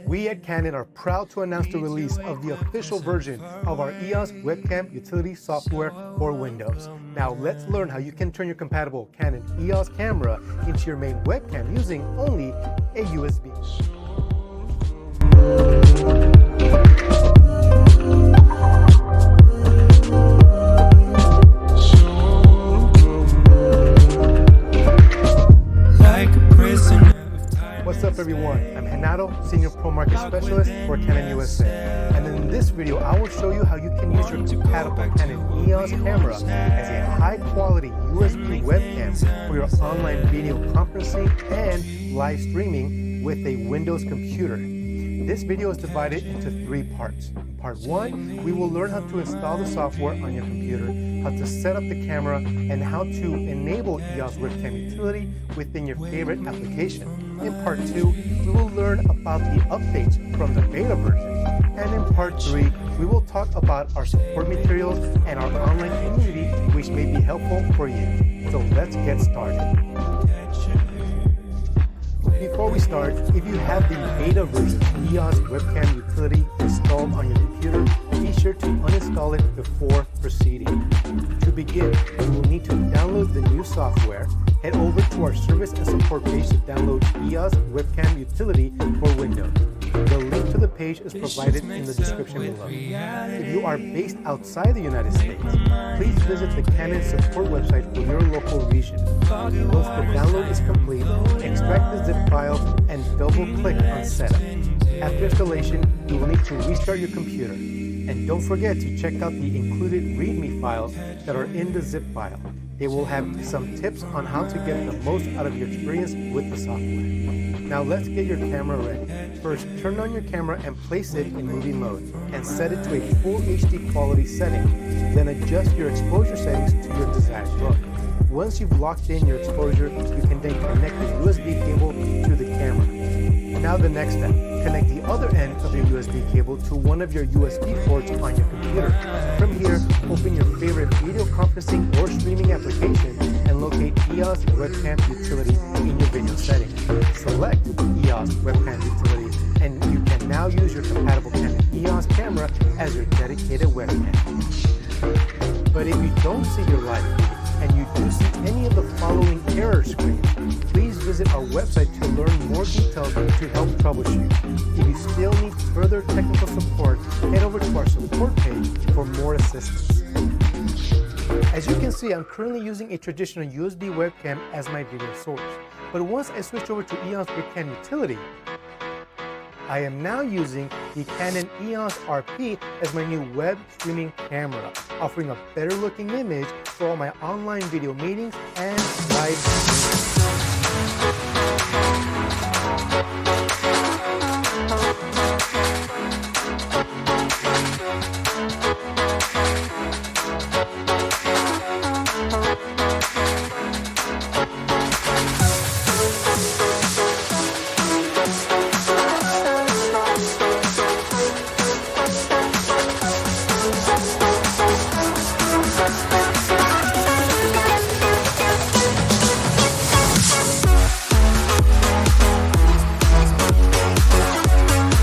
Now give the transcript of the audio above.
We at Canon are proud to announce the release of the official version of our EOS webcam utility software for Windows. Now let's learn how you can turn your compatible Canon EOS camera into your main webcam using only a USB. What's up everyone, I'm Renato, Senior Pro Market Specialist for Canon USA. And in this video, I will show you how you can use your compatible Canon EOS camera as a high quality USB webcam for your online video conferencing and live streaming with a Windows computer. This video is divided into 3 parts. Part 1, we will learn how to install the software on your computer, how to set up the camera, and how to enable EOS webcam utility within your favorite application. In Part 2, we will learn about the updates from the beta version. And in Part 3, we will talk about our support materials and our online community, which may be helpful for you. So let's get started. Before we start, if you have the beta version of EOS webcam utility installed on your computer, be sure to uninstall it before proceeding. To begin, you will need to download the new software. Head over to our service and support page to download EOS webcam utility for Windows. The link to the page is provided in the description below. If you are based outside the United States, please visit the Canon support website for your local region. Once the download is complete, extract the zip file and double-click on Setup. After installation, you will need to restart your computer. And don't forget to check out the included README files that are in the zip file. They will have some tips on how to get the most out of your experience with the software. Now let's get your camera ready. First, turn on your camera and place it in movie mode and set it to a full HD quality setting. Then adjust your exposure settings to your desired look. Once you've locked in your exposure, you can then connect the USB cable to the camera. Now the next step, connect the other end of your USB cable to one of your USB ports on your computer. From here, open your favorite video conferencing or streaming application and locate EOS webcam utility in your video settings. Select EOS webcam utility and you can now use your compatible Canon EOS camera as your dedicated webcam. But if you don't see your live feed and you do see any of the following error screens, please visit our website to learn more details to help troubleshoot. If you still need further technical support, head over to our support page for more assistance. As you can see, I'm currently using a traditional USB webcam as my video source. But once I switch over to EOS webcam utility, I am now using the Canon EOS RP as my new web streaming camera, offering a better looking image for all my online video meetings and live streaming.